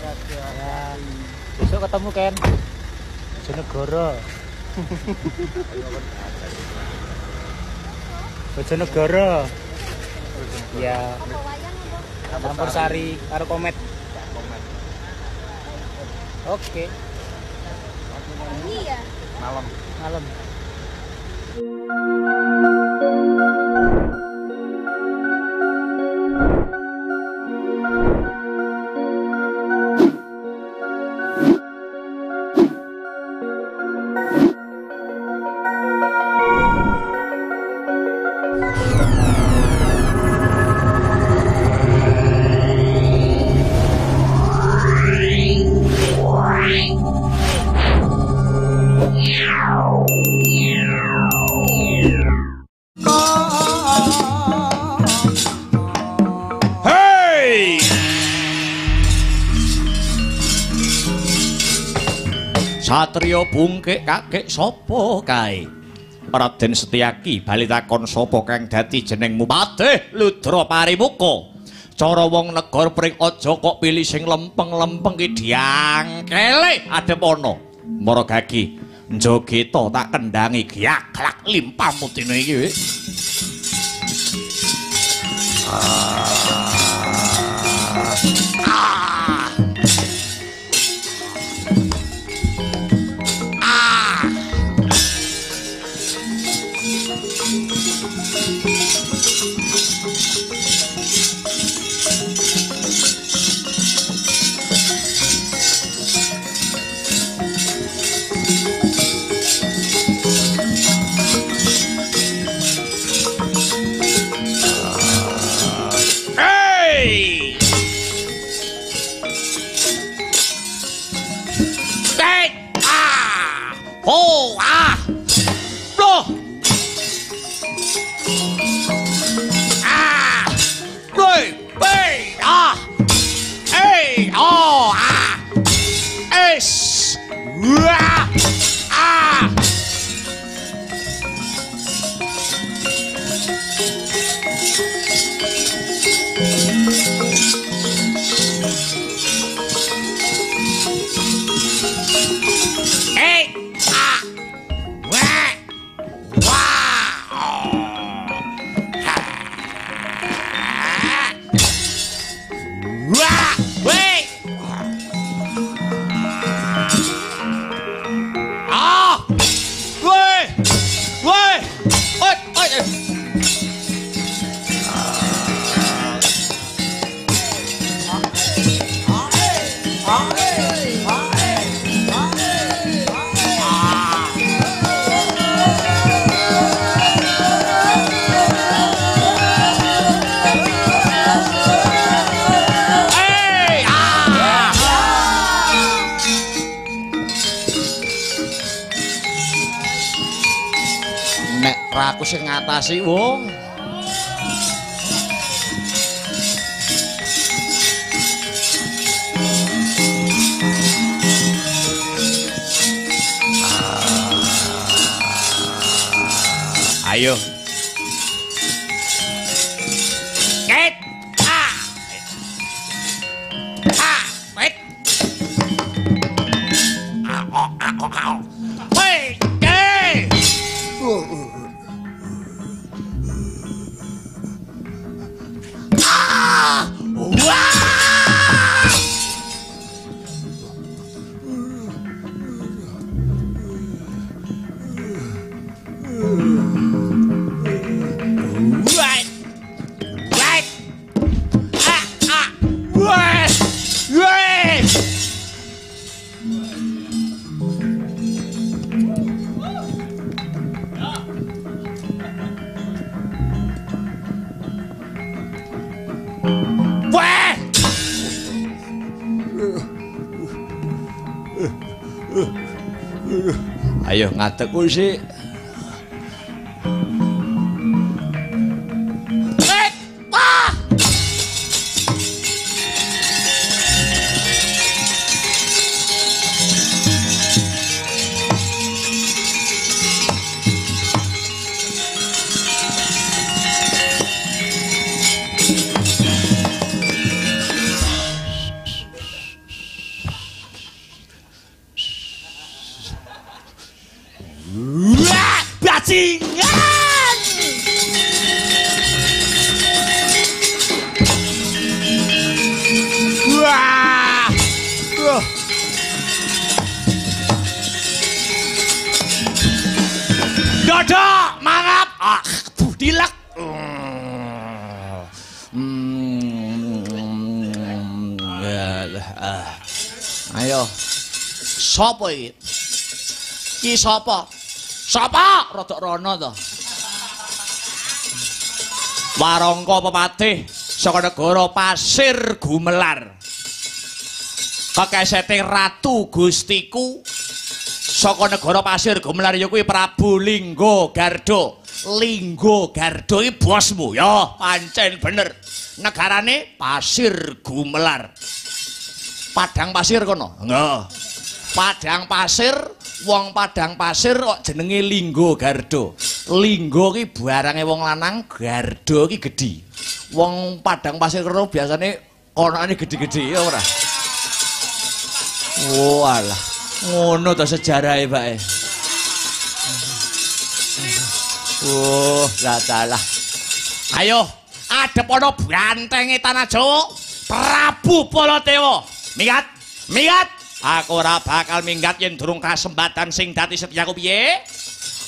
Ya, besok ketemu Ken. Bojonegoro. Bojonegoro. Ya. Campur sari karo komet. Oke. Ini ya. Malam. Satrio bungkek kakek sapa kae? Raden Setyaki bali takon sapa kang dadi jenengmu? Padeh Ludra Parimuka. Cara wong negara pring aja kok pilih sing lempeng-lempeng ki diangkele adep ana. Mara gagi njogeta tak kendangi giaklak limpah mutine iki wis. Aku sing ngatasi wong. Ayo. Ket. Wait. Wait. Ayo ngadeg sih. Ayo. Sapa iki? Ki sapa? Sapa? Rodok rono to. Warangka pepatih saka negara Pasir Gumelar. Kekesete Ratu Gustiku saka negara Pasir Gumelar ya kuwi Prabu Lingga Garda. Lingga Garda iki bosmu ya, pancen bener. Negarane Pasir Gumelar. Padang pasir kono. Nggih. Padang pasir, wong Padang pasir kok jenenge Lingga Garda. Lingga ki barange wong lanang, Garda ki gedhi. Wong Padang pasir kono biasane konane gedhi-gedhi ya ora. Walah, ngono to sejarahe, Pak. Lah. Ayo, adep ana brantenge tanah Jawa, Prabu Baladewa. Minggat. Aku ora bakal minggat yen durung kasempatan sing dadi setiaku piye?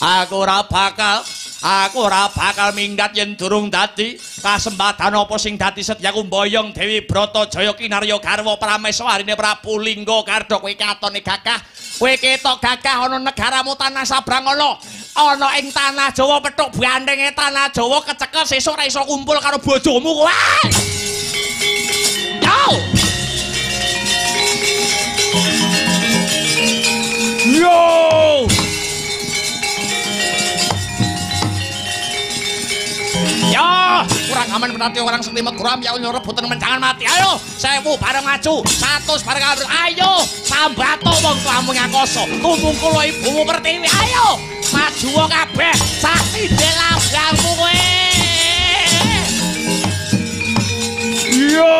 Aku ora bakal minggat yen durung dadi kasempatan apa sing dadi setiaku mboyong Dewi Brata Jaya kinarya garwa prameswarine Prabu Lingga Garda. Kowe katone gagah, kowe ketok gagah ana negaramu tanah sabrang ana ing tanah Jawa petuk bandenge tanah Jawa kecekel sesuk ora iso kumpul karo bojomu kowe. Yo! Ya, kurang aman berarti orang setimet guram ya nyorebutan menjangan mati. Ayo, 1000 bareng maju, 100 bareng kabur. Ayo, sambato wong tuamu ngakoso. Tumungkul ibumu Pertiwi. Ayo, maju wong kabeh. Saksi delabangmu kowe. Yo!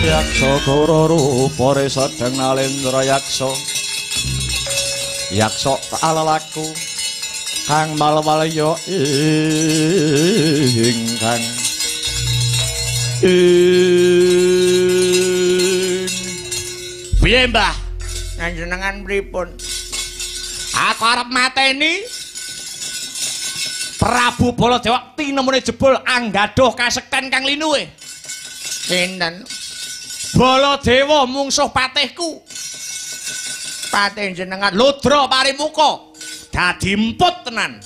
Yaksa rupa sedeng nalendra yaksa alalaku kang malwalya ingkang piye Mbah njenengan pripun aku arep mateni Prabu Baladewa tinemune jebul anggadoh kasekten kang linuwe sinten Baladewa mungsuh patihku. Patih jenengan Ludra Parimuka. Dadi emput tenan.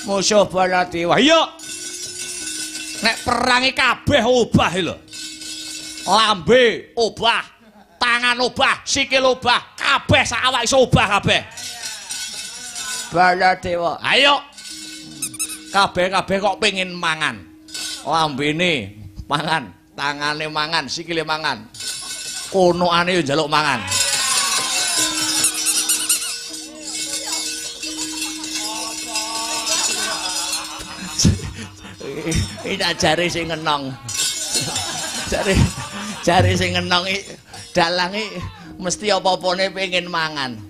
Musuh Baladewa. Iya. Nek perangi kabeh obah lho. Lambe obah, tangan obah, sikil obah, kabeh sak awak iso obah kabeh. Baladewa. Ayo. Kabeh-kabeh kok pengin mangan. Lambene mangan. Tangane mangan, sikile mangan. Konoane yo njaluk mangan. Iki jare sing ngenong. Jare sing ngenong iki dalange mesti apa-apane pengen mangan.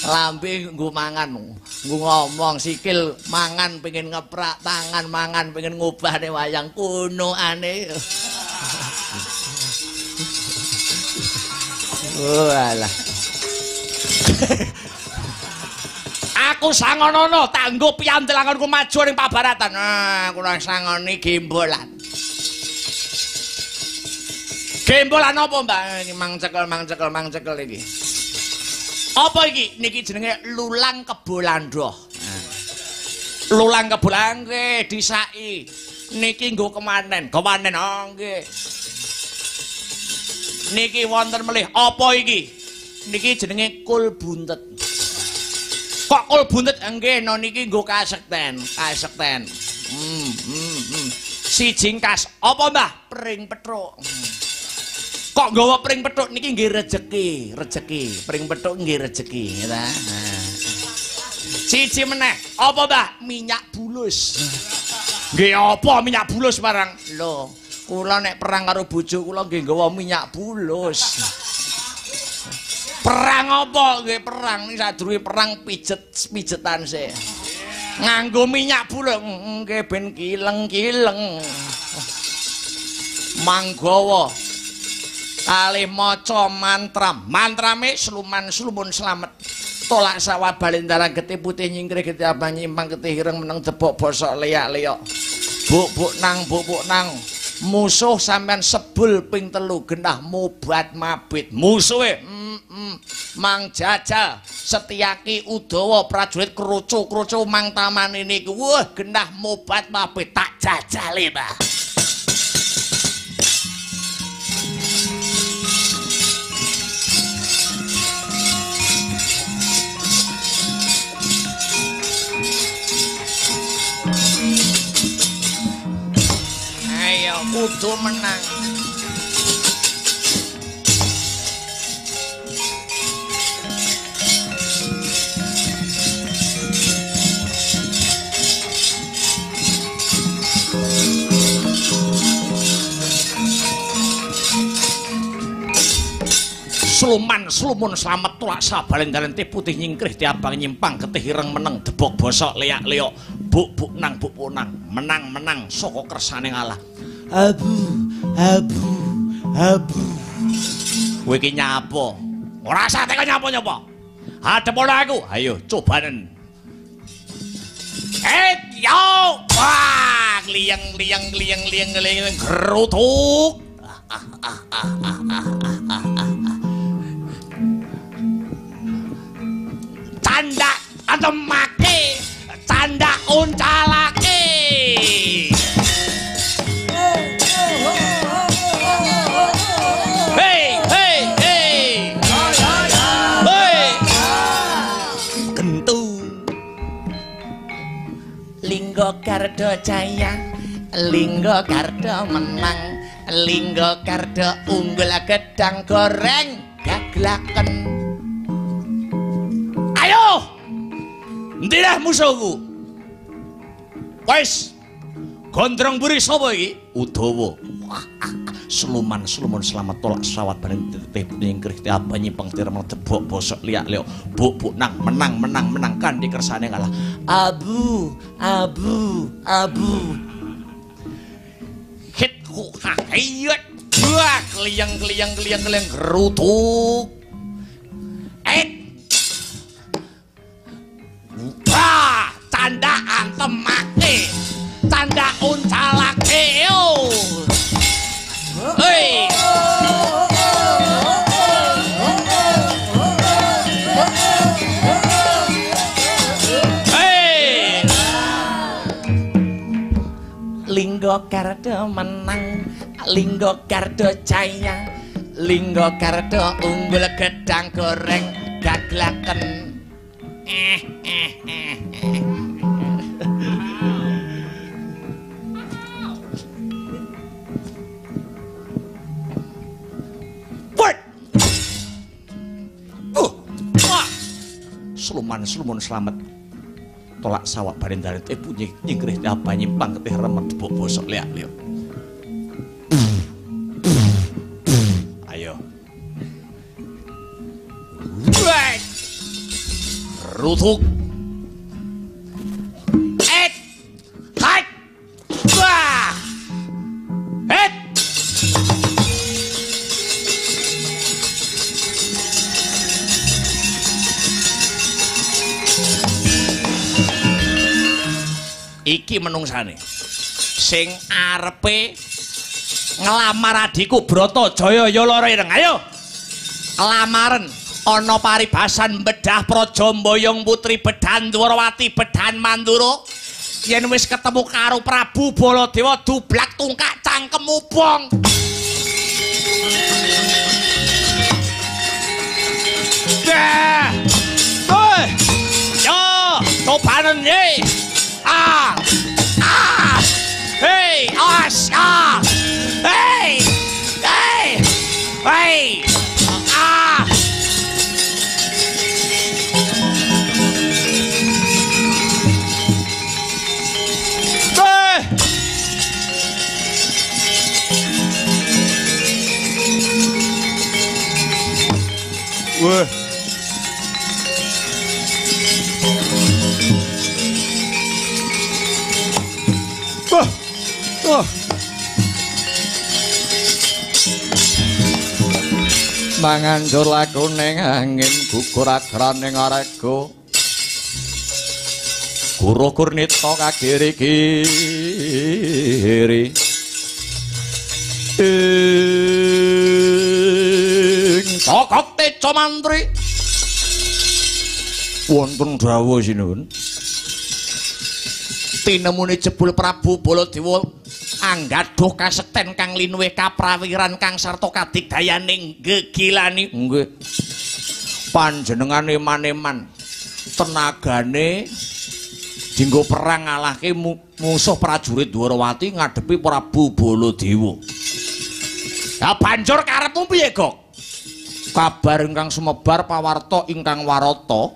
Lambe nggo mangan, nggo ngomong, sikil mangan pengen ngeprak, tangan mangan pengen ngubahne wayang konoane. Walah. Aku sangonono tanggo piantelanganku maju ning pabaratan. Nah, kurang sangoni gembolan. Gembolan apa, Mbak? Ini mangcekel iki. Apa iki? Niki jenenge lulang kebolandho. Lulang kebolan nggih disaki. Niki nggo kemanen. Kemanen oh nggih. Niki wonten melih apa iki? Niki jenenge kul buntet. Kok kul buntet nggih no niki nggo kasekten. Siji kas apa Mbah? Pring pethuk. Kok nggawa pring pethuk niki nggih rejeki. Pring pethuk nggih rejeki ta. Siji meneh apa Mbah? Minyak bulus. Nggih apa minyak bulus barang? Lho, kula nek perang karo bojo kula nggih nggawa minyak bulus. Perang apa? Nggih perang niki sadurunge perang pijetan sih. Nganggo minyak bulus nggih ben kileng-kileng. Manggawa kalih maca mantra. Mantrame sluman-slumun slamet. Tolak sawah balindaran getih putih nyingkrih getih abang nyimpang getih hireng meneng debok bosok leak-leok. Buk nang musuh sampean sebul ping 3 genah mobat mabit musuhe Mang Jajal Setyaki Udawa prajurit kroco mang taman ini wah genah mobat mabit tak jajale Mbah. Ayo kudu menang. Sluman slamet tulak sabalendaran teh putih nyingkrih tiabang nyimpang getih ireng meneng debok bosok leak-leok buk nang menang saka kersane ngalah. Abu. Kowe iki nyapa? Ora usah teko nyapa-nyapa. Hadepana aku. Ayo cobanen. Yo! Wah, liang gerutuk. Canda atemake, canda uncalake. Hey. Gentu. Linggo Garda Jaya, Linggo Garda menang, Linggo Garda unggul gedang goreng gaglaken. Ayo! Ndilah musuhku. Wis. Gondrong buri sapa iki? Udawa. Sluman selamat tolak sawat bareng tetep nyingkrih apa nyimpang tiremel debok bosok liak-liok. Buk nang menang kan di kersane kalah. Abu. Hit ku hayat. Wah, keliyang gerutuk. Tanda antemake, tanda uncalake yo. Hei. Linggo Garda menang, Linggo Garda Jaya, Linggo Garda unggul gedang goreng gaglaken. Sluman selamat tolak sawak barendaran ibu nyingkrih apa nyimpang ketih remet debok bosok leak-leok. Ayo rutuk iki menungsane sing arepe ngelamar adikku Bratajaya Yalara ireng. Ayo lamaran ana paribasan bedah praja mboyong putri Bedan Dwarawati Bedan Mandura yen wis ketemu karo Prabu Baladewa dublak tungkak cangkem mubong. Ya, cobanen ye. Hey, as, hey, hey, hey, Wah. Manganjur laku ning angin gugur agraning arega. Guru Gurnita kagiri-giri. Cokok Teca Mantri. Wonten dawuh sinuwun. Tinemune jebul Prabu Baladewa anggadhuh kasekten kang linuwih kaprawiran kang sarta kadigdayaning gegilani. Nggih. Panjenengane maneman tenagane dinggo perang ngalahke musuh prajurit Dwarawati ngadepi Prabu Baladewa. Ya banjur karepmu piye, Gok? Kabar ingkang sumebar pawarta ingkang warata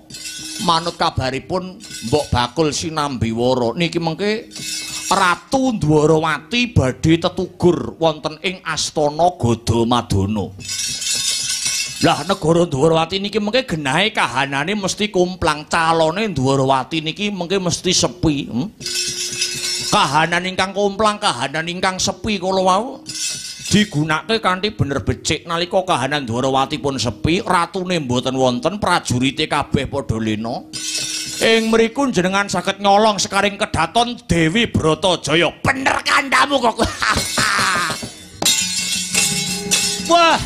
manut kabaripun Mbok Bakul Sinambiwara niki mengke Ratu Dwarawati badhe tetugur wonten ing Astana Gadamadana. Lah negara Dwarawati niki mengke genahe kahanane mesti kumplang, calone Dwarawati niki mengke mesti sepi. Kahanan ingkang kumplang, kahanan ingkang sepi kala wau digunakake kanthi bener becik nalika kahanan Dwarawati pun sepi, ratune mboten wonten, prajurite kabeh padha lena. Ing mriku jenengan saged nyolong sekaring kedaton Dewi Bratajaya. Bener kandhamu kok. Wah.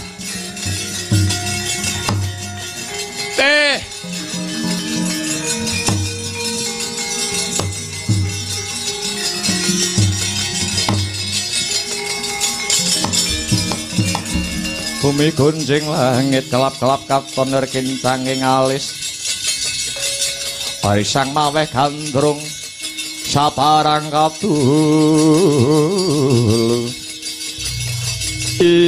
Bumi gunjing langit kelap-kelap katon nerkincanging alis. Parisang maweh gandrung sabarang katul. Ing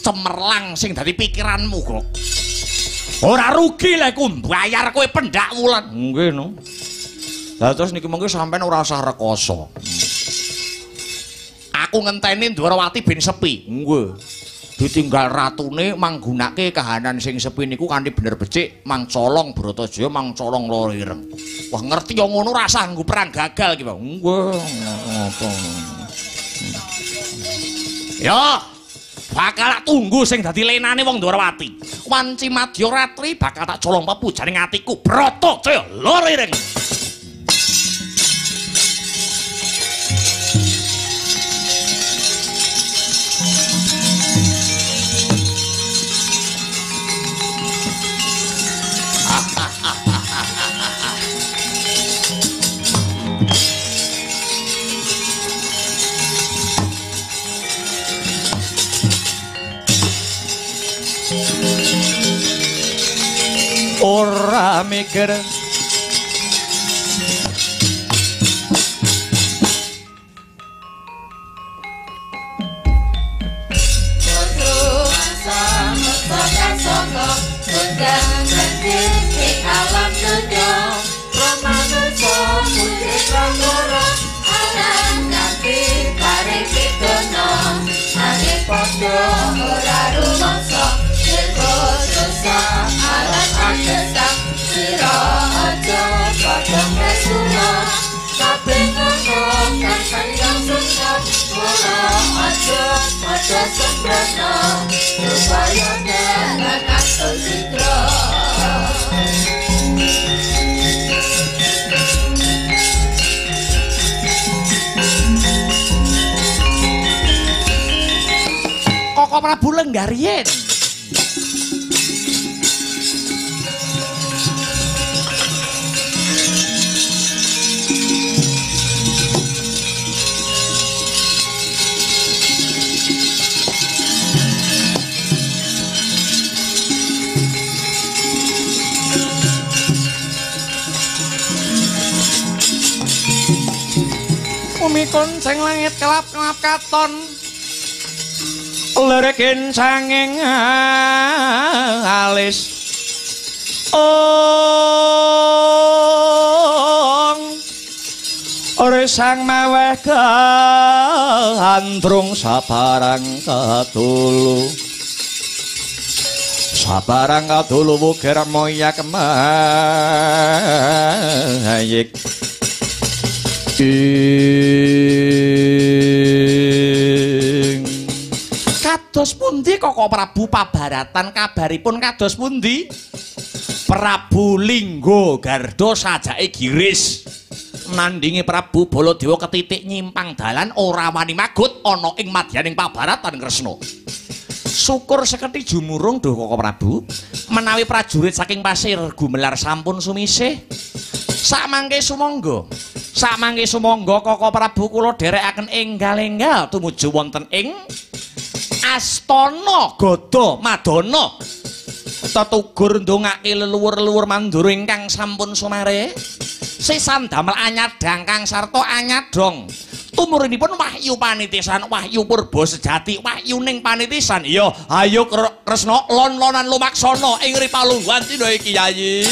cemerlang sing dadi pikiranmu kok. Ora rugi lek ku mbayar kowe pendak wulan. Nggih no. Lah terus niki mengko sampean ora usah rekoso. Aku ngenteni Dwarawati ben sepi. Nggih. Ditinggal ratune manggunake kahanan sing sepi niku kanthi bener becik mangcolong Bratajaya mangcolong lara ireng. Wah ngerti yo ngono ra sanggup perang gagal iki, Pak. Nggih. Ngopo. Ya. Bakal tunggu sing dadi lenane wong Dwarawati. Wanci Madya Ratri bakal tak colong pepujaning atiku Bratajaya lara ireng. Ora mikir Koko Prabu Lenggaryen. bumi kuncing langit kelap-kelap katon lirikin sanging alis resang meweh gandrung sabarang katulu wukir moyak mayik kados pundi Koko Prabu pabaratan kabaripun kados pundi Prabu Lingga Garda sajake giris nandingi Prabu Baladewa ketitik nyimpang dalan ora wani magut ana ing madyaning pabaratan Kresna. Syukur seketi jumurung Duh Koko Prabu menawi prajurit saking Pasir Gumelar sampun sumisih. Sakmangke sumangga Koko Prabu kula dherekaken enggal-enggal tumuju wonten ing Astana Gada Madana. Tetugur ndongake leluhur-leluhur Mandura ingkang sampun sumare. Sisan damel anyadang kang sarta anyadong. Tumurinipun wahyu panitisan, wahyu purba sejati, wahyuning panitisan. Ya, ayo Kresna lon-lonan lumaksana ing ripalungguhan dina iki Yayi.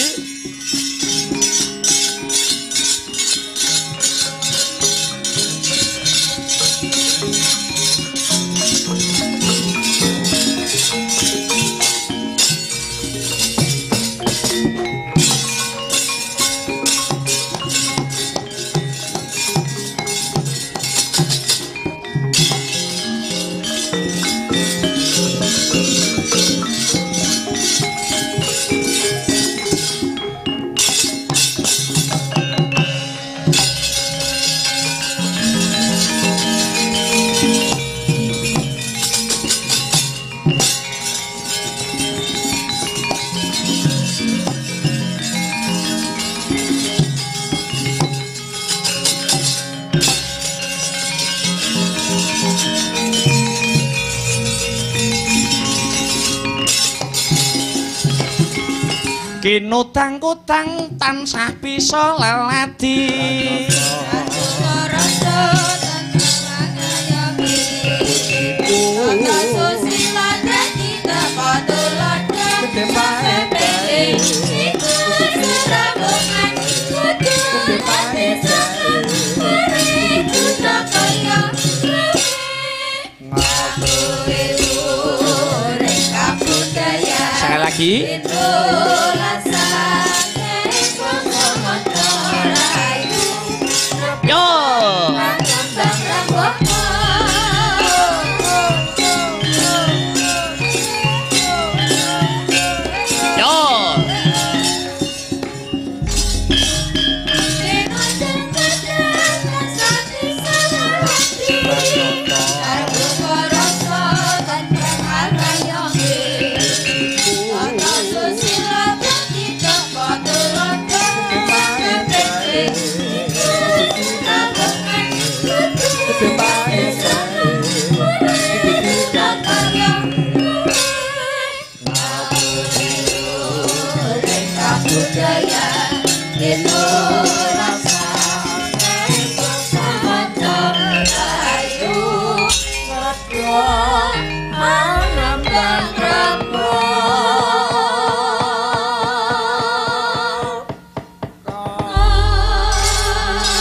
Kinutang-kutang tansah bisa leladi sekali lagi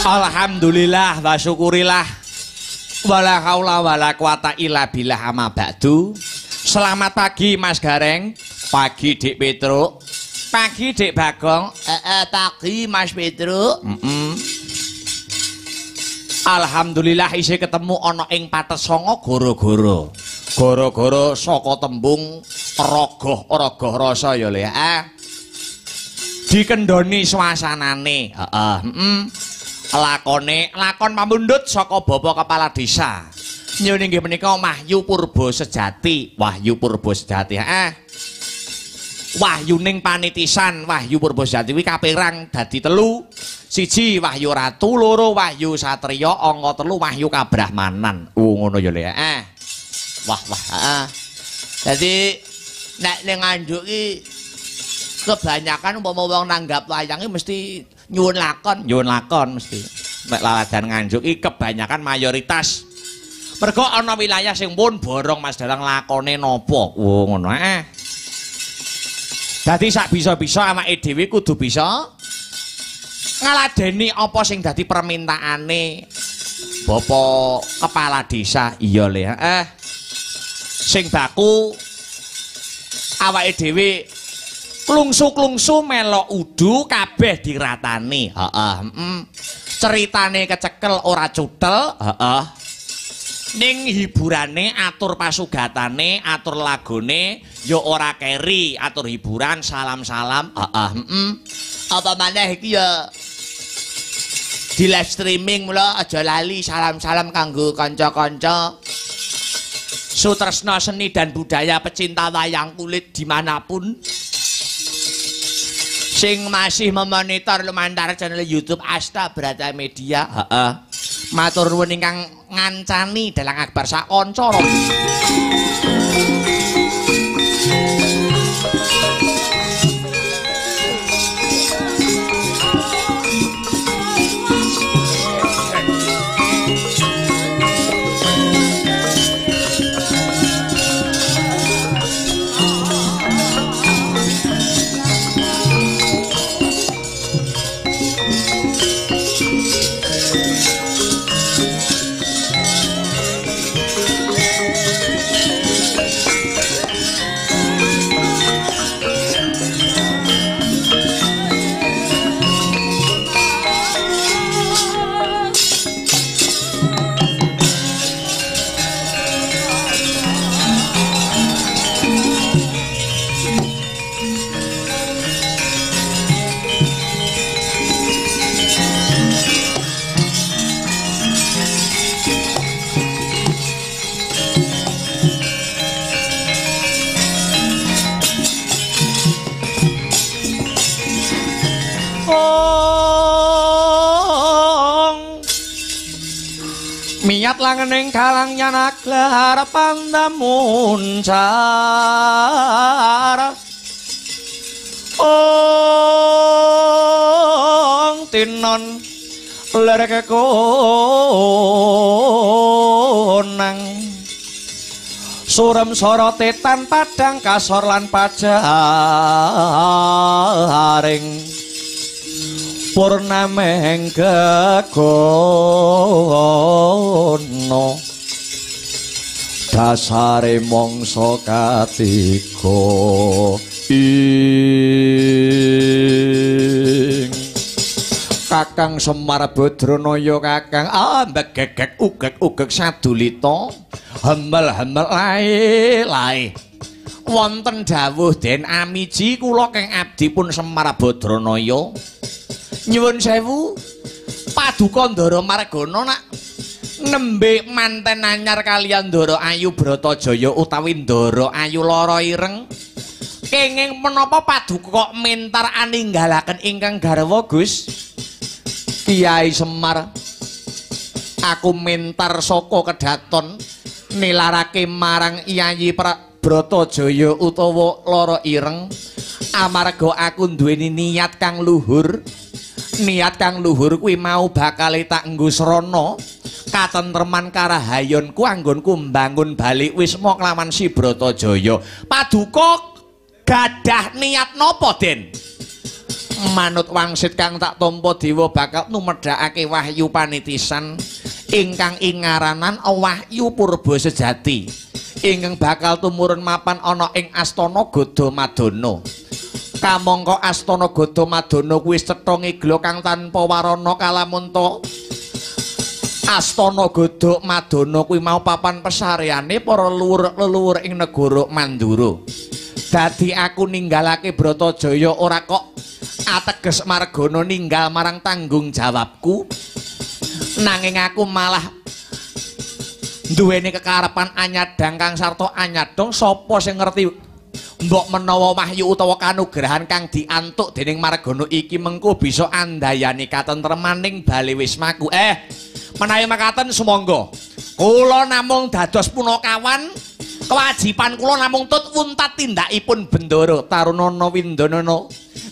Alhamdulillah wa syukurillah wala haula wala quwata illa billah amma ba'du. Selamat pagi Mas Gareng, pagi Dik Petruk, pagi Dik Bagong, pagi Mas Petruk. Alhamdulillah isih ketemu ana ing Patesanga gara-gara saka tembung rogoh rasa ya Le. Dikendoni suasanane, lakon pamundhut saka Bapak Kepala Desa. Nyuwun inggih menika Wahyu Purba Sejati, Wahyu Purba Sejati. Wahyuning panitisan Wahyu Purba Sejati kuwi kapérang dadi 3. 1 Wahyu Ratu, 2 Wahyu Satriya, angka 3 Wahyu Kabrahmanan. Ngono ya Le. Wah. Dadi nek ning Nganjuk iki kebanyakan umpama wong nanggap wayange mesti nyuwun lakon mesti. nek laladan Nganjuk iki kebanyakan mayoritas mergo ana wilayah sing pun borong Mas Darang lakone napa. Oh ngono Dadi sak bisa-bisa awake dhewe kudu bisa ngaladeni apa sing dadi permintaane Bapak Kepala Desa. Iya le, sing baku awake dhewe klungsu-klungsu melok udu kabeh diratani. Ceritane kecekel ora cutel, ning hiburane atur pasugatane, atur lagone ya ora keri, atur hiburan salam-salam. Apa maneh iki ya di live streaming mula aja lali salam-salam kanggo kanca-kanca sutresna seni dan budaya pecinta wayang kulit dimanapun sing masih memonitor lumantar channel YouTube Asta Brata Media. Matur nuwun ingkang ngancani dalang akbar sak kanca. Miat langening kalang nyanak lahar pandamuncar tinon lereke konang surem sorote tan padang kasor lan pajaring purnameng gegono dasare mangsa katiga ing Kakang Semar Badranaya kakang mbegegek ugek sadulita hembel-hembel lae wonten dawuh Den Amiji kula keng abdi pun Semar Badranaya nyuwun sewu paduka Ndara Margana nak nembe manten anyar kaliyan Ndara Ayu Bratajaya utawi Ndara Ayu Lara Ireng kenging menapa paduka mentar aninggalaken ingkang garwa Gus Kyai Semar aku mentar saka kedaton nilarake marang Yayi Bratajaya utawa Lara Ireng amarga aku duweni niat kang luhur. Niat kang luhur kuwi mau bakal tak nggo srana katentreman karahayonku anggonku mbangun bali wisma kelawan si Bratajaya. Paduka gadah niat napa Den? Manut wangsit kang tak tampa dewa bakal numedhakake wahyu panitisan ingkang ingaranan Wahyu Purba Sejati ingkang bakal tumurun mapan ana ing Astana Gadamadana. Kamangka Astana Gadamadana kuwi cetha ngigla kang tanpa warana kalamunta Astana Gadamadana kuwi mau papan pesareane para leluhur ing negara Mandura. Dadi aku ninggalake Bratajaya ora kok ateges margana ninggal marang tanggung jawabku, nanging aku malah duweni kekarepan anyadang kang sarta anyadong sapa sing ngerti mbok menawa wahyu utawa kanugrahan kang diantuk dening margana iki mengko bisa andayani katentremaning bali wismaku. Menawi makaten sumangga kula namung dados punakawan, kewajiban kula namung tut wuntat tindakipun Bendara Tarunana Windanana.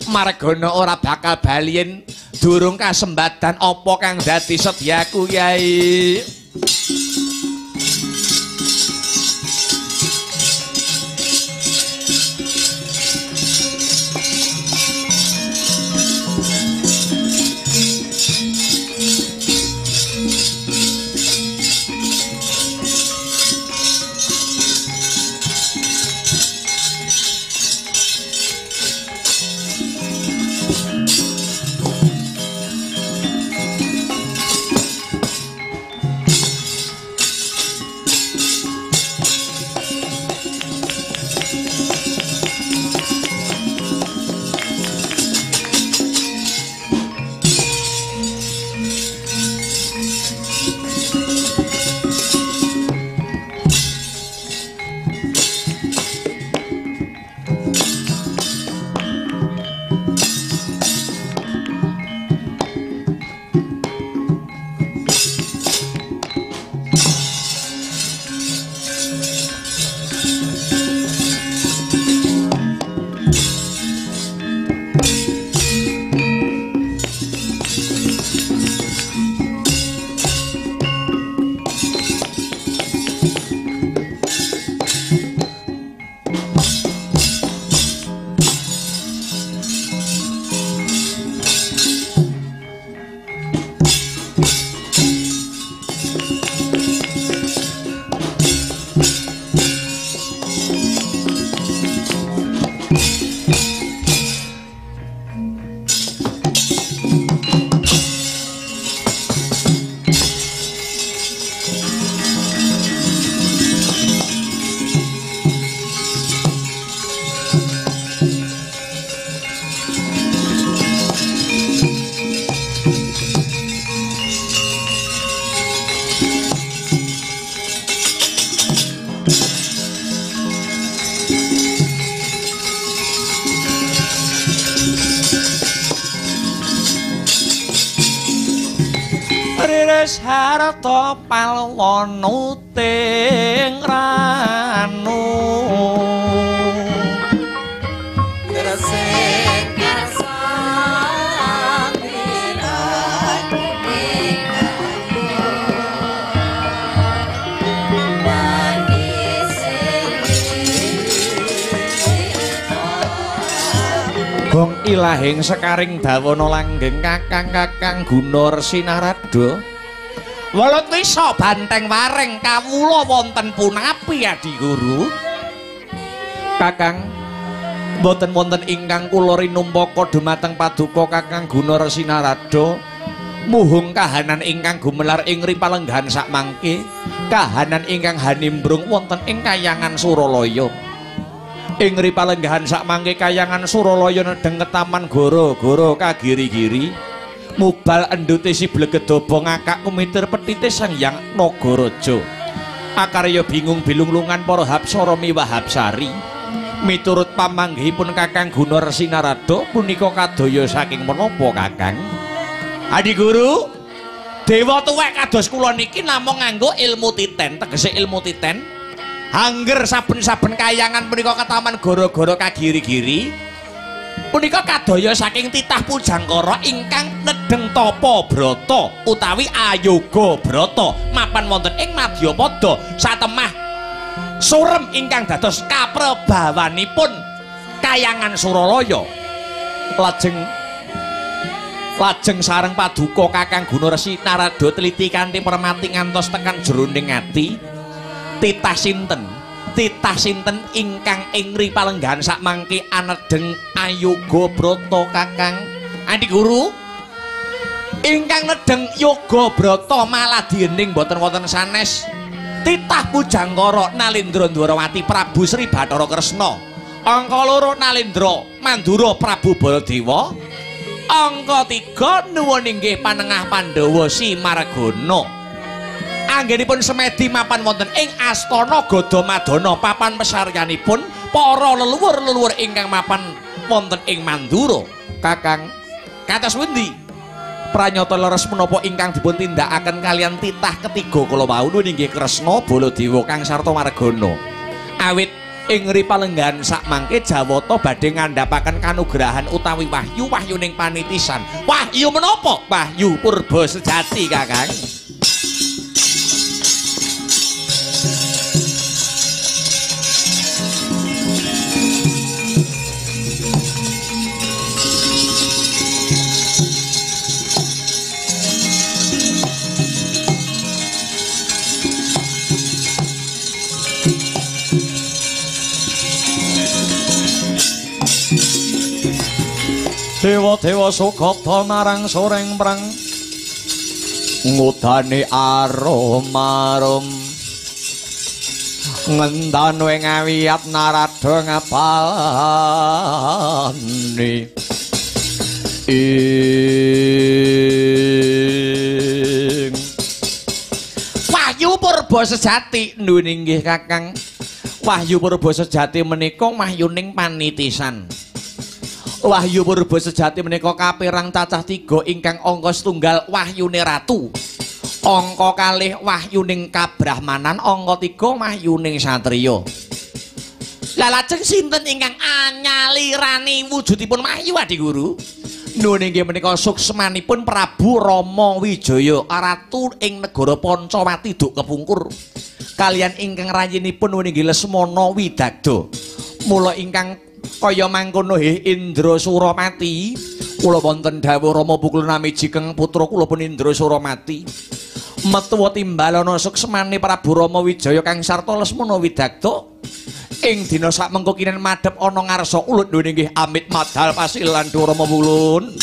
Margana ora bakal balien durung kasembadan apa kang dadi sedyaku Yai. Harta palwana ting ranu Gresik karsa piran ing Bong ilahing sekaring dawana langgeng kakang Guna Sinarada. Welut wisa banteng wareng kawula wonten punapi Adi Guru. Kakang mboten wonten ingkang kula rinumpaka dumateng paduka Kakang Guna Sinarada. Muhung kahanan ingkang gumelar ing ripalenggahan sakmangke, kahanan ingkang hanimbrung wonten ing Kayangan Suralaya. Ing ripalenggahan sakmangke Kayangan Suralaya nedheng ketaman goro-goro kagiri-giri. Mubal endute si blegedaba ngakak kumitir petite Sang Hyang Nagaraja. Akarya bingung bilunglungan para hapsara miwah hapsari. Miturut pamanggihipun Kakang Guna Sinarada punika kadaya saking menapa Kakang? Adi Guru, dewa tuwek kados kula niki namung nganggo ilmu titen, tegese ilmu titen. Angger saben-saben kayangan punika ketaman goro-goro kagiri-giri. Punika kadaya saking titah Pujangkara ingkang nedheng Tapa Brata utawi Ayoga Brata mapan wonten ing Madyapada satemah surem ingkang dados kaprebawanipun Kayangan Suralaya. Lajeng sareng paduka Kakang Guna Sinarada teliti kanthi permati ngantos tekan jroning ati. Titah sinten ingkang ing ripalenggahan sakmangke anedheng Ayoga Brata Kakang? Adi Guru, ingkang nedheng Yoga Brata maladiening boten wonten sanes titah Pujangkara Nalendra Dwarawati Prabu Sri Bathara Kresna. Angka 2 Nalendra Mandura Prabu Baladewa. Angka 3 nuwun inggih panengah Pandhawa Simargana. Anggenipun semedi mapan wonten ing Astana Gadamadana papan pesaryanipun para leluhur-leluhur ingkang mapan wonten ing Mandura. Kakang, kados pundi pranyata leres menapa ingkang dipun tindakaken kalian titah ketiga kala wau inggih Kresna Baladewa kang sarta Margana. Awit ing ripalenggan sak mangke Jawata badhe ngandhapaken kanugrahan utawi wahyu wahyuning panitisan. Wahyu menapa? Wahyu purba sejati Kakang. Dewa-dewa sukata marang soreng prang ngudane aromarum ngendan we ngawiyat narada ngapalani ing wahyu purba sejati nuwun inggih Kakang. Wahyu purba sejati menika wahyuning panitisan. Wahyu purba sejati menika kapirang cacah 3 ingkang angka setunggal wahyune ratu, angka kalih wahyuning kabrahmanan, angka 3 wahyuning satriya. Lah lajeng sinten ingkang anyalirani wujudipun wahyu Adi Guru? Nuwun inggih menika suksmanipun Prabu Rama Wijaya ratu ing negara Pancawati duk kepungkur kalian ingkang rayinipun nuwun inggih Lesmana Widagda. Mula ingkang kaya mangkono Indra Suramati kula wonten dawuh Rama Bukul Namijikeng putra kula pun Indra Suramati metuwa timbalana suksmane Prabu Rama Wijaya kang sarta Lesmana Widagda ing dina sakmengko kinen madhep ana ngarsa ulut nuwun inggih amit madhal pasilan Rama Bulun.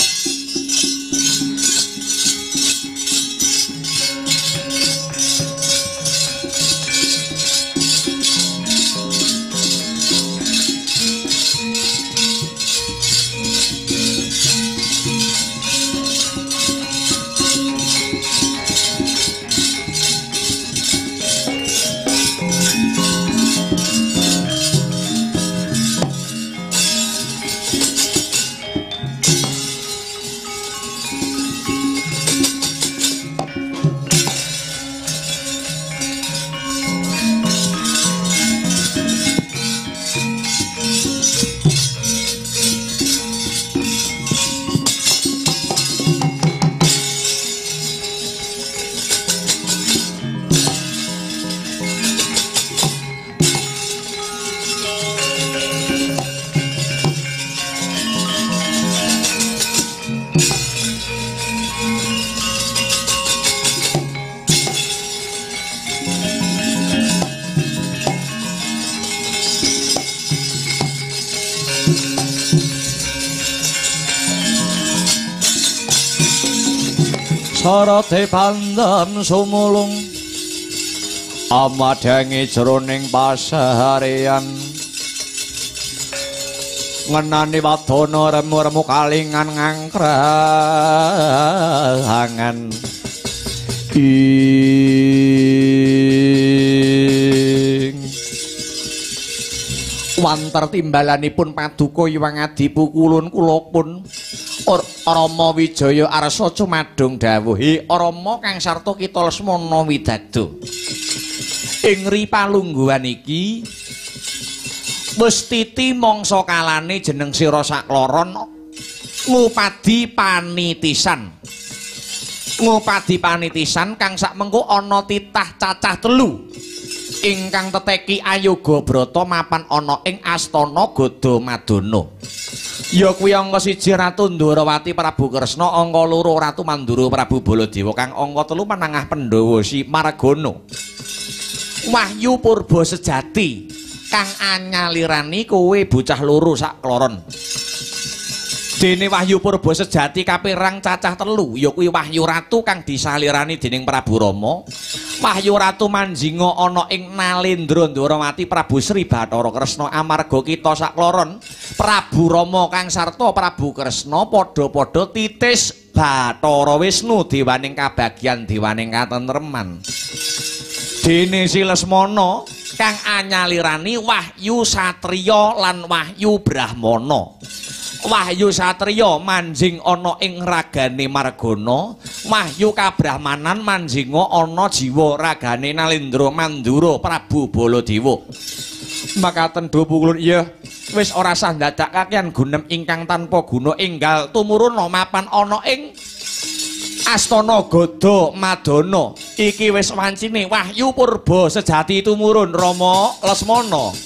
Sarate pandam sumulung amadangi jroning pasarean ngenani wadana remu-remu kalingan ngangkrahangan ing wanter timbalanipun paduka Hyang Adi Pukulun kula pun Rama Wijaya arsa cumadung dawuh Rama kang sarta kita Lesmana Widagda ing ripalungguhan iki wis titi mangsa kalane jeneng sira sakloron ngupadi panitisan kang sakmengko ana titah cacah 3 ingkang teteki Ayoga Brata mapan ana ing Astana Gadamadana. Ya kuwi angka 1 Ratu Ndwarawati Prabu Kresna, angka 2 Ratu Mandura Prabu Baladewa, kang angka 3 Manangah Pandhawa Si Margana. Wahyu purba sejati kang anyalirani kowe bocah loro sak kloron. Dene wahyu purba sejati kapirang cacah 3, ya kuwi Wahyu Ratu kang disalirani dening Prabu Rama, Wahyu Ratu Manjinga ana ing Nalendra Ndwarawati Prabu Sri Bathara Kresna amarga kita sakloron Prabu Rama kang sarta Prabu Kresna padha-padha titis Bathara Wisnu dewaning kabagyan dewaning katentreman. Dene si Lesmana kang anyalirani wahyu satriya lan wahyu brahmana. Wahyu satriya manjing ana ing ragane Margana, wahyu kabrahmanan manjinga ana jiwa ragane Nalendra Mandura Prabu Baladewa. Makaten do pukulun iya wis ora sah dadak kakean gunem ingkang tanpa guna enggal tumurun mapan ana ing Astana Gada Madana. Iki wis wancine wahyu purba sejati tumurun Rama Lesmana.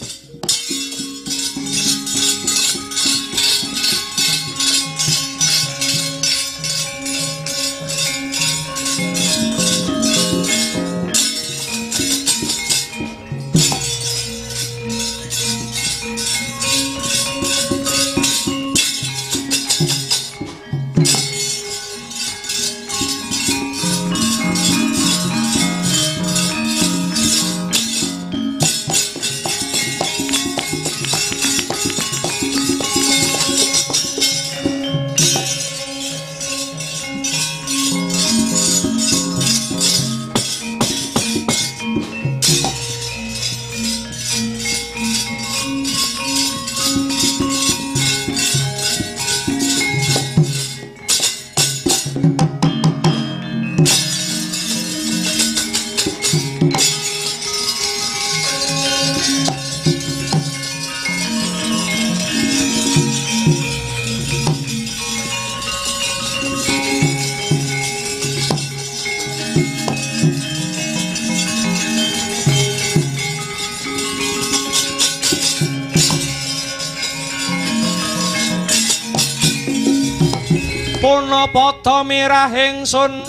Punapata mirah ingsun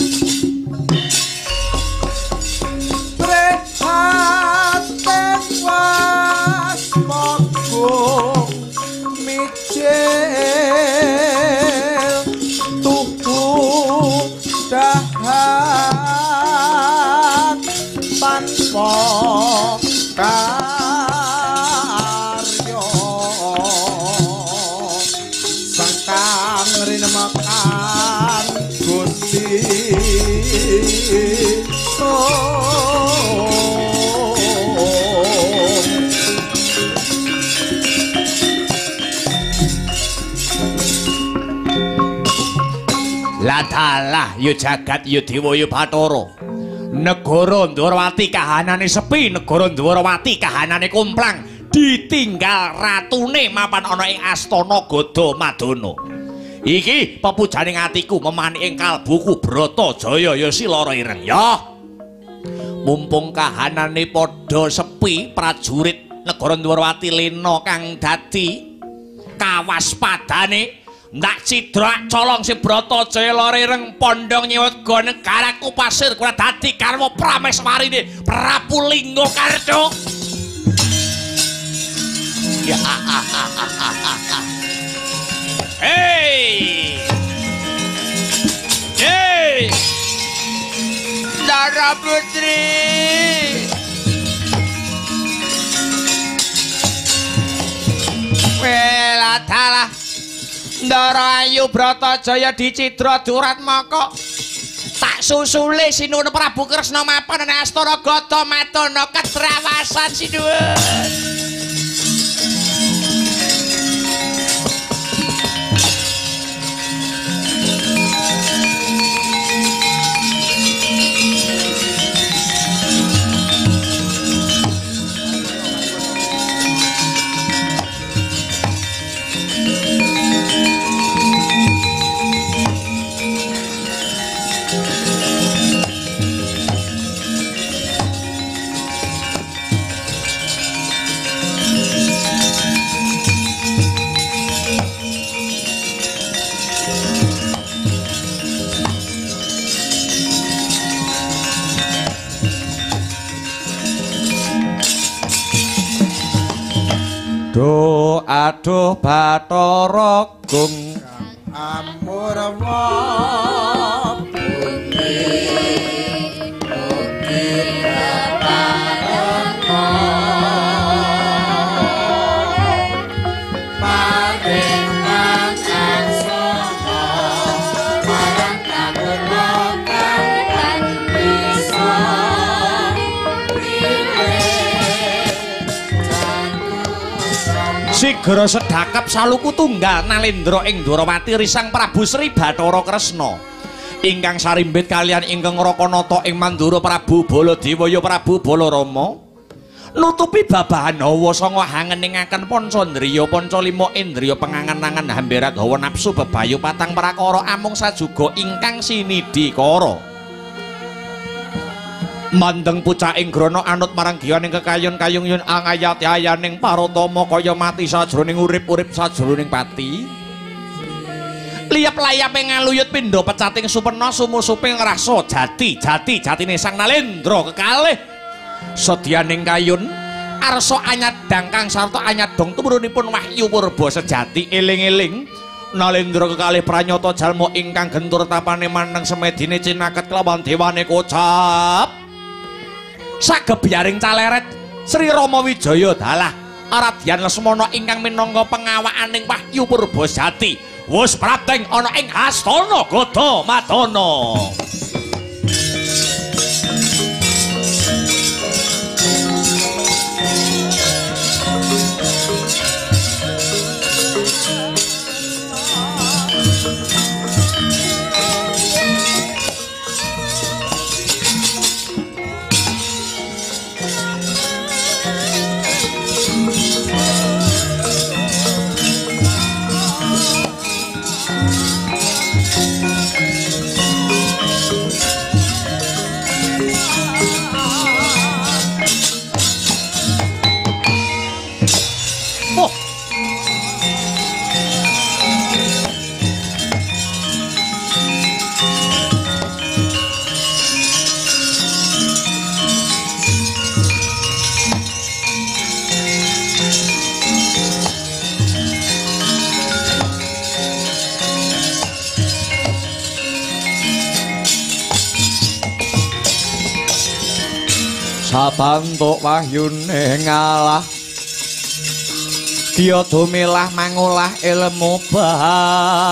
prihatin wasmagung mijil tuhu dahat tanpa karya sangkang rinemakan Gusti Ladalah yu jagat yu dewa yu Bathara. Negara Ndwarawati kahanane sepi, negara Ndwarawati kahanane kumplang, ditinggal ratune mapan ana ing Astana Gada Madana. Iki pepujaning atiku memani ing kalbuku Bratajaya ya Silara Ireng ya. Mumpung kahanane padha sepi, prajurit negara Ndwarawati lena kang dadi kawaspadane ndak cidrak colong si Bratajaya Ireng pondong nyewet go negaraku pasir kula dadi karwa prameswarine Prabu Linggakarta. Ya. Hey! Hey! Dara Putri! Weladalah Ndara Ayu Bratajaya dicidra Duratmaka tak susule sinuwun Prabu Kresna mapan ana Astana Gada Madana kedrawasan sinuwun. Do aduh Bathara Gung amurwa bumi ukir parema paringan angsana marang kawula kang bisa Sigara sedakap saluku tunggal Nalendra ing Ndwarawati risang Prabu Sri Bathara Kresna ingkang sarimbit kalian ingkang Rakanata ing Mandura Prabu Baladewaya Prabu Balarama nutupi babahan hawa sanga hangeningaken pancandriya panca lima indriya pengangen-angen hamberat hawa nafsu bebayu patang prakara amung sajuga ingkang sinidikara mandeng pucaking grana anut marang giyaning kekayon-kayung yun angayat-ayaning paratama kaya mati sajroning urip-urip sajroning pati liyap-layape ngaluyut pindha pecating supena sumusuping rasa jatine Sang Nalendra kekalih sedyaning kayun arsa anyadang kang sarta anyadong tumurunipun wahyu purba sejati eling-eling Nalendra kekalih pranyata jalma ingkang gentur tapane maneng semedine cinaket kelawan dewane kocap sagebyaring caleret Sri Rama Wijaya dalah aradyan Lesmana ingkang minangka pengawakaning wahyu purba jati wis prapting ana ing Astana Gadamadana. Sabantuk wahyune ngalah dia dumilah mangolah ilmu bangkit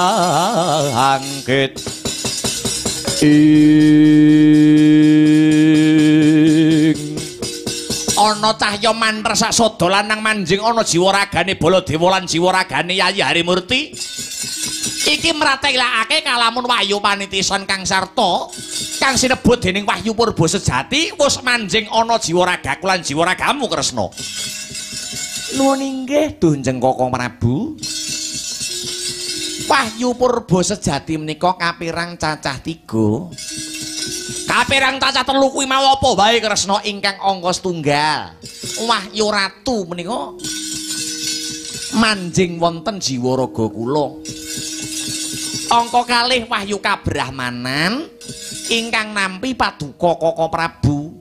ana cahya mantra sak sada lanang manjing ana jiwa ragane Baladewa lan jiwa ragane Yayi Harimurti iki mratelakake kalamun wahyu panitisan kang sarta kang sinebut dening wahyu purba sejati wis manjing ana jiwa ragaku lan jiwa ragamu Kresna. Nuwun inggih Dunjeng Kakang Prabu. Wahyu purba sejati menika kapirang cacah 3. Kapirang cacah 3 kuwi mau apa wae Kresna ingkang angka setunggal. Wahyu ratu menika manjing wonten jiwa raga kula. Angka kalih wahyu kabrahmanan ingkang nampi paduka Kaka Prabu.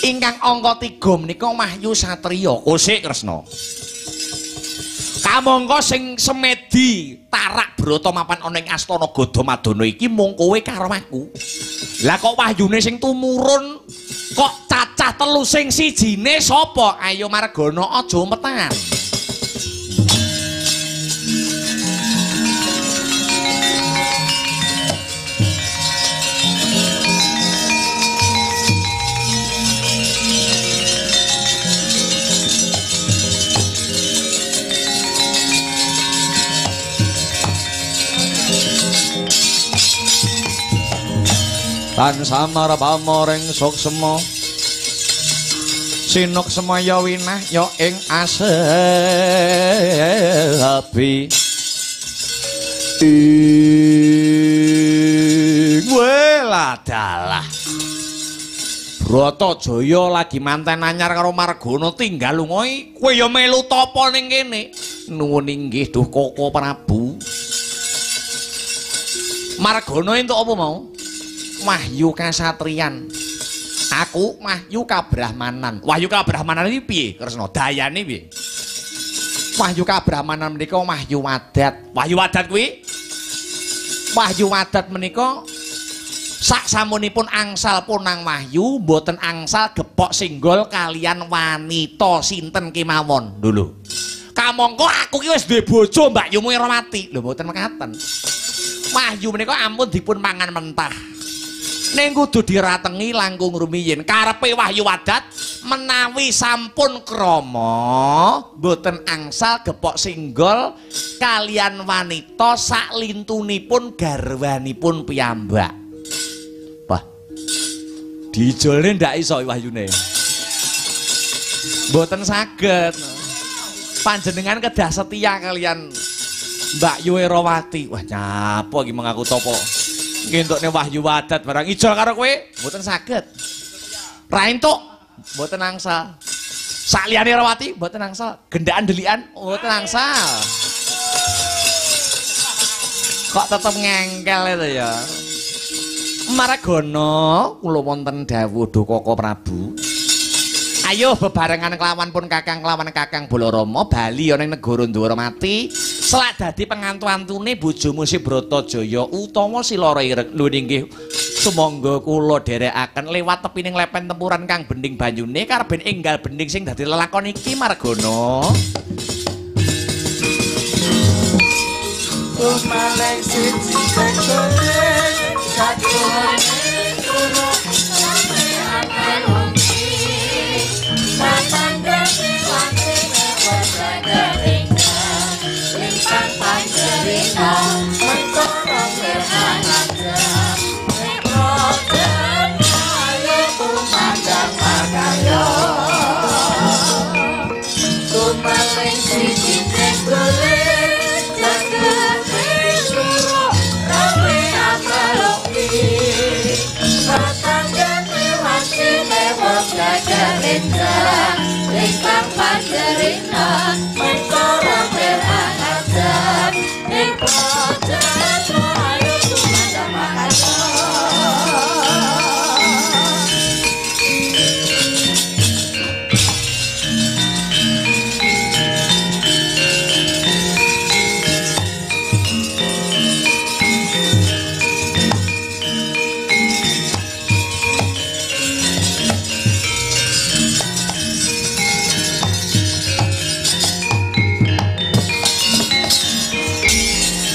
Ingkang angka 3 menika wahyu satriya. Kosik Kresna. Kamangka sing semedi tarak brata mapan ana ing Astana Gadamadana iki mung kowe karo aku. Lah kok wahyune sing tumurun kok cacah 3 sing sijine sapa? Ayo Margana aja metan. Tan samar pamoring suksema sinuk semaya winah ya ing asebi wela dalah Bratajaya lagi manten anyar karo Margana tinggal lunga kowe ya melu tapa ning kene. Nuwun inggih Duh Kaka Prabu. Margana entuk apa mau? Wahyu kasatriyan. Aku wahyu kabrahmanan. Wahyu kabrahmanan iki piye Kresna? Dayane piye? Wahyu kabrahmanan menika wahyu wadat. Wahyu wadat kuwi wahyu wadat menika sak samunipun angsal punang wahyu mboten angsal gepok singgol kalian wanita sinten kemawon. Lho. Kamangka aku ki wis duwe bojo Mbak Yumu Irmati. Lho mboten mekaten. Wahyu menika ampun dipun mangan mentah. Ning kudu diratengi langkung rumiyin. Karepe wahyu wadat menawi sampun krama mboten angsal gepok singgol kalian wanita sak lintunipun garwanipun piyambak. Wah. Dijolne ndak iso wahyune. Mboten saged. Panjenengan kedah setia kalian Mbak Yu Erawati. Wah nyapa iki mengaku topo. Ngentukne Wahyu Wadat barang ijol karo kowe mboten saged. Ra entuk mboten angsal. Sakliyane Erawati mboten angsal. Gendaan delikan mboten angsal. Kok tetep ngengkel itu ya. Maragana kula wonten dawuh Koko Prabu. Ayo bebarengan kelawan pun Kakang kelawan Kakang Balarama bali ana ing negara Ndaramati selak dadi pengantu-antune bojomu si Bratajaya utawa si Lara Ireng. Lho nggih sumangga kula dherekaken lewat tepining lepen tempuran kang bening banyune karben enggal bening sing dadi lelakon iki Maragana. Kumaleng siji sekole sakjroning turu sampe akal umpi patandane wantene wasagaring lintang panjerina mentara berhangat nekroten ayo kumandang makaya kumaleng siji sekole lintang panjerina mentara berhangat nekroten ayo kumandang makaya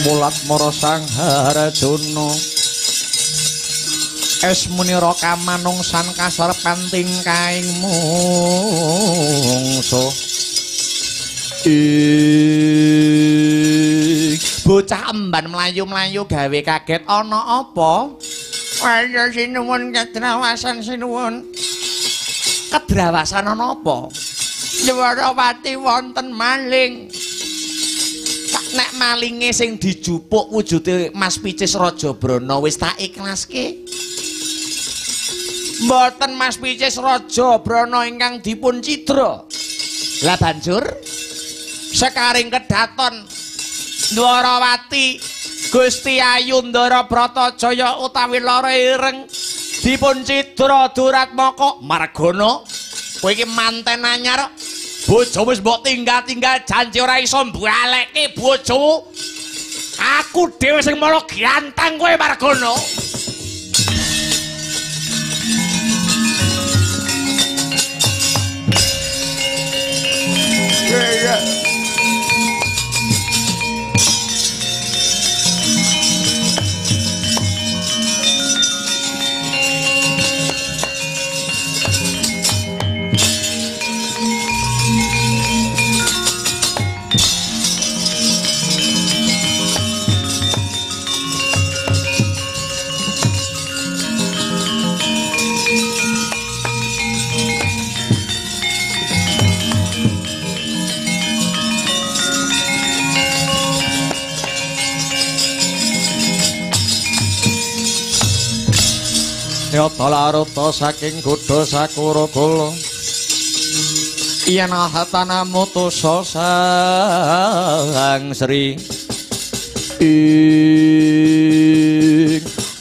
Mulat mara sang Harjuna esmunira kamanungsan kasarepanting kaing mungsuh bocah emban mlayu-mlayu gawe kaget ana apa ayo sinuwun kedrawasan sinuwun kedrawasan ana apa Ndarawati wonten maling. Nek malinge sing dijupuk wujude Mas Picis Raja Brana wis tak ikhlaske. Mboten Mas Picis Raja Brana ingkang dipun cidra. Lah banjur sekaring kedaton Ndarawati Gusti Ayu Ndara Bratajaya utawi Lara Ireng dipun cidra Duratmaka Maragana. Kowe iki manten anyar. Bojomu wis mbok tinggal-tinggal janji ora iso mbalekke bojomu. Aku dhewe sing mara ganteng kowe Maragana. Ya. Nyata laruta saking Kuda Sakuragala yen hatana mutusa sang Sri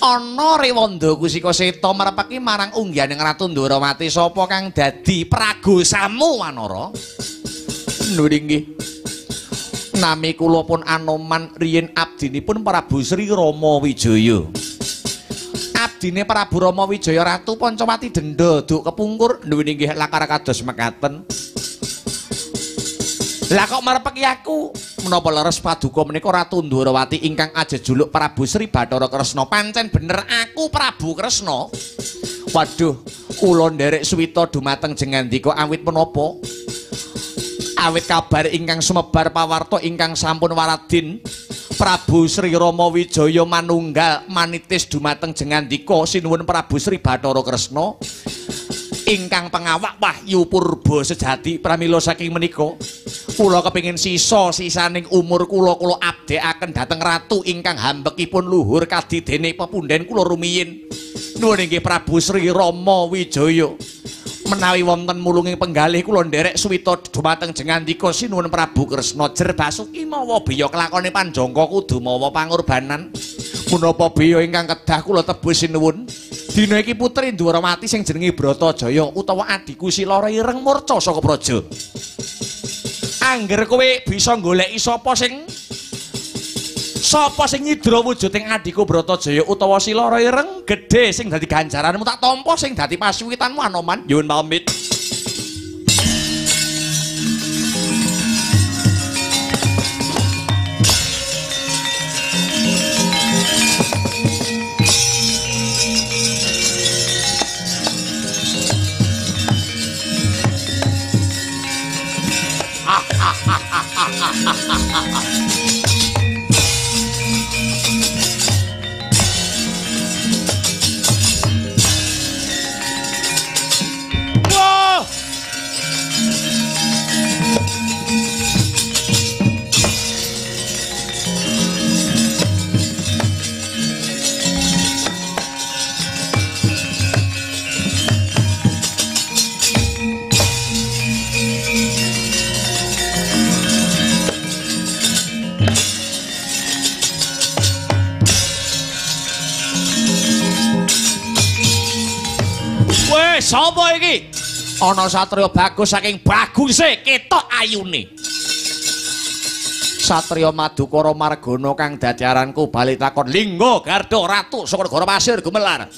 ana Rewanda Kusika Seta marepake marang ungganing Ratu Ndarawati sapa kang dadi pragosamu Wanara. Nggih. Nami kula pun Anoman riyen abdinipun Prabu Sri Rama Wijaya. Abdine Prabu Rama Wijaya Ratu Pancawati Denda duk kepungkur nggih lakar kados mekaten. Lah kok marepeki aku menapa leres paduka menika Ratu Ndarawati ingkang ajejuluk Prabu Sri Bathara Kresna pancen bener aku Prabu Kresna. Waduh, kula nderek suwita dumateng jengandika awit menapa? Awit kabar ingkang sumebar pawarta ingkang sampun waradin Prabu Sri Rama Wijaya manunggal manitis dumateng jengandika sinuwun Prabu Sri Bathara Kresna ingkang pengawak Wahyu Purba sejati pramila saking menika kula kepengin sisa-sisaning umur kula abdekaken dhateng ratu ingkang hambekipun luhur kadidene pepunden kula rumiyin nuwun inggih Prabu Sri Rama Wijaya menawi wonten mulunging penggalih kula nderek suwita dumateng jengandika sinuwun Prabu Kresna jer Basuki mawa biya kelakone panjangka kudu mawa pangorbanan punapa biya ingkang kedah kula tebus sinuwun dina iki putri Ndwarawati sing jenenge Bratajaya utawa adiku Silara ireng murca saka praja. Angger kowe bisa goleki sapa sing nyidra wujuding adiku Bratajaya utawa Silara ireng gedhe sing dadi ganjaranmu tak tampa sing dadi pasuwitanmu Anoman. Nyuwun pamit. Wah! Sapa iki? Ana satriya bagus saking baguse ketok ayune. Satriya Madukara Margana kang dadi aranku bali takon Lingga Garda Ratu saka negara Pasir Gumelar.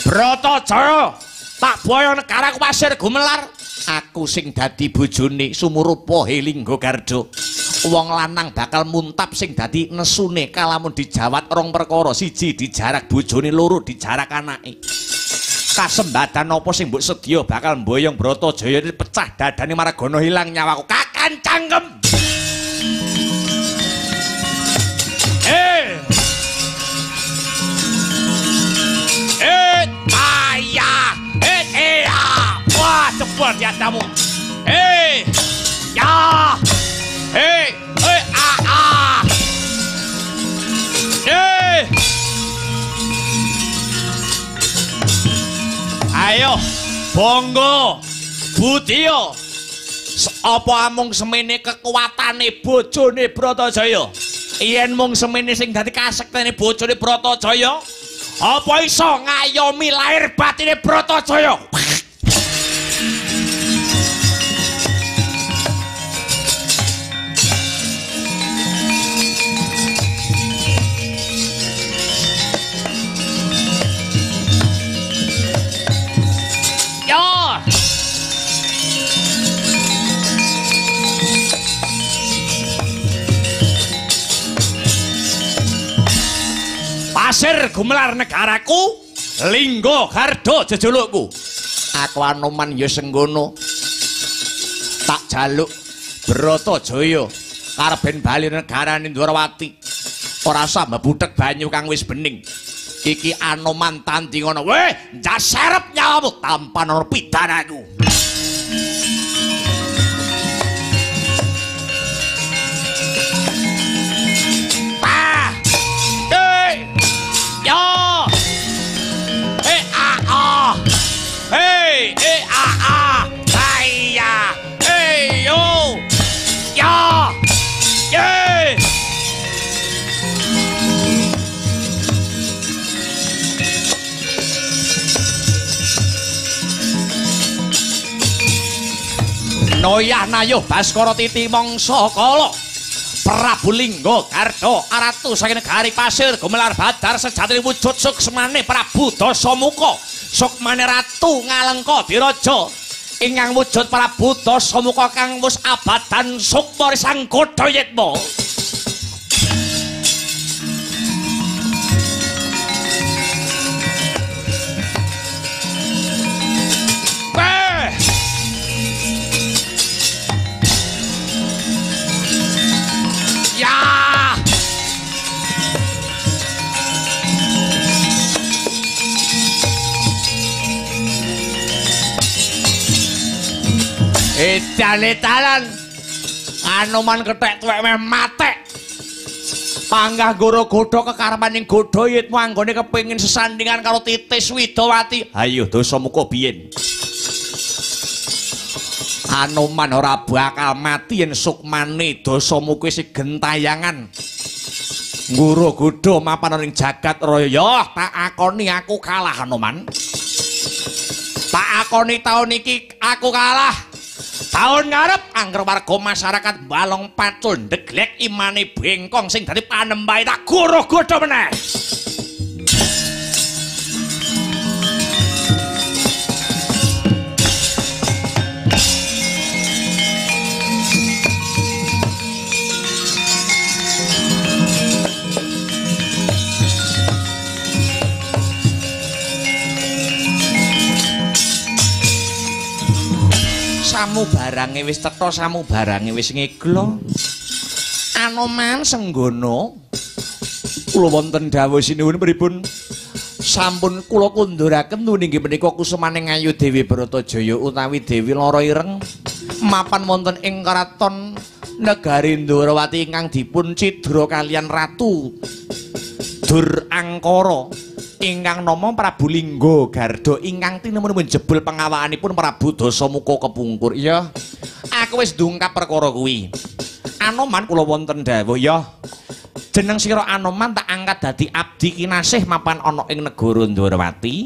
Bratajaya, tak boyo negaraku Pasir Gumelar. Aku sing dadi bojone sumurupa Lingga Garda. Wong lanang bakal muntap sing dadi nesune kalamun dijawat rong perkara, siji dijarak bojone, loro dijarak anake. Kasembadan apa sing mbok sedya bakal mboyong Bratajaya pecah dadane Margana hilang nyawaku kakan cangkem. Ayah wah cepet ya tamu. Ya ayo Bangga Budya apa amung semene kekuatane bojone Bratajaya yen mung semene sing dadi kasektene bojone Bratajaya apa iso ngayomi lahir batine Bratajaya. Pasir Gumelar negaraku, Lingga Garda jejulukku. Aku Anoman ya senggono. Tak jaluk Bratajaya karben bali negarane Ndwarawati. Ora usah mbebudhek banyu kang wis bening. Iki Anoman tandhi ngono. Weh, jaserep nyawamu tanpa ana pidanaku. Noyah nayuh Baskara Titi mangsa kala Prabu Lingga Garda Ratu saking negari Pasir Gumelar Badar sejatine wujud suksmane Prabu Dasamuka sukmane Ratu Ngalengka Diraja ingkang wujud Prabu Dasamuka kang wis abadan sukma Sang Godayitma. Edane talan. Anoman kethek tuwek meh matek. Panggah goro godho kekarepaning godho yitmu anggone kepengin sesandingan karo Titis Widawati. Ayo Dasamuka biyen. Anoman ora bakal mati yen sukmane Dasamuka isih gentayangan. Goro godho mapan ning jagat raya. Tak akoni aku kalah Anoman. Tak akoni taun iki aku kalah. Taun ngarep angger warga masyarakat balong pacul ndeglek imane bengkong sing dadi panembahe tak goro godho meneh. Samu barange wis cetha, samu barange wis ngeglo. Anoman Senggono, kula wonten dawuh sinuwun pripun? Sampun kula kunduraken nggih menika kusumaning Ayu Dewi Bratajaya utawi Dewi Lara Ireng mapan wonten ing Karaton Negari Ndrawati ingkang dipun cidra kaliyan Ratu Durangkara. Ingkang nama Prabu Lingga Garda ingkang tinemun jebul pengawakanipun Prabu Dasamuka kepungkur. Ya, aku wis ndungkap perkara kuwi. Anoman kula wonten dawuh ya. Jeneng sira Anoman tak angkat dadi abdi kinasih mapan ana ing negara Ndrawati.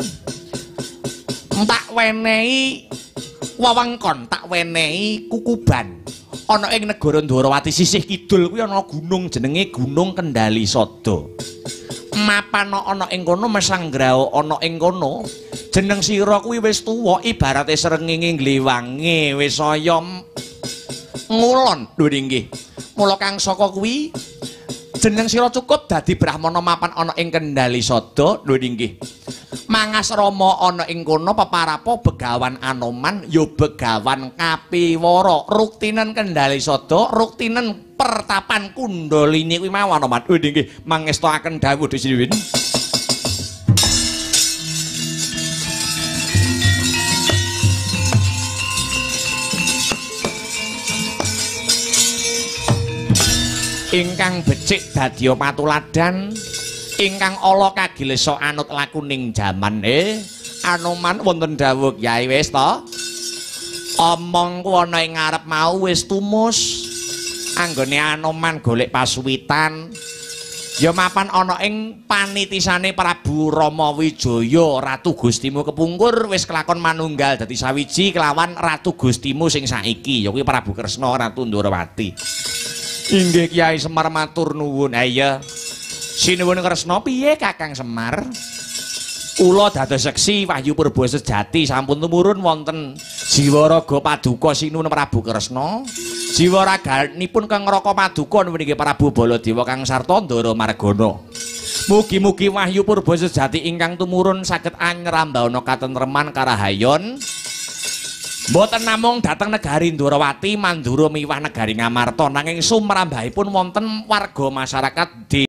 Tak wenehi wewengkon, tak wenehi kukuban. Ana ing negara Ndrawati sisih kidul kuwi ana gunung jenenge Gunung Kendali Sada. Mapan ana ing kono mesanggrao ana ing kono jeneng sira kuwi wis tuwa ibarate srengenge nglewange wis saya ngulon lho nggih mula kang saka kuwi jeneng sira cukup dadi brahmana mapan ana ing Kendali Sada lho nggih mangas rama ana ing kono peparapo begawan Anoman ya begawan Kapiwara ruktinen Kendali Sada ruktinen pertapan Kundalini kuwi mawon Anoman lho nggih mangestakaken dawuh disinuwun. Ingkang becik dadya patuladan ingkang ala kagilesa anut lakuning jaman Anoman wonten dawuh Kyai wis to omongku ana ing ngarep mau wis tumus anggone Anoman golek pasuwitan ya mapan ana ing panitisane Prabu Rama Wijaya Ratu Gustimu kepungkur wis kelakon manunggal dadi sawiji kelawan Ratu Gustimu sing saiki ya kuwi Prabu Kresna Ratu Ndrawati. Inggih Kyai Semar matur nuwun. Iya. Sinuwun Kresna piye Kakang Semar? Kula dados seksi Wahyu Purba sejati sampun tumurun wonten jiwaraga paduka sinuwun Prabu Kresna. Jiwaraganipun kang ngraka paduka nggih Prabu Baladewa kang sarta Ndara Margana. Mugi-mugi Wahyu Purba sejati ingkang tumurun saged anyrambawana katentreman karahayon. Mboten namung dhateng negari Ndrawati Mandura miwah negari Ngamarta nanging sumrambahipun wonten warga masyarakat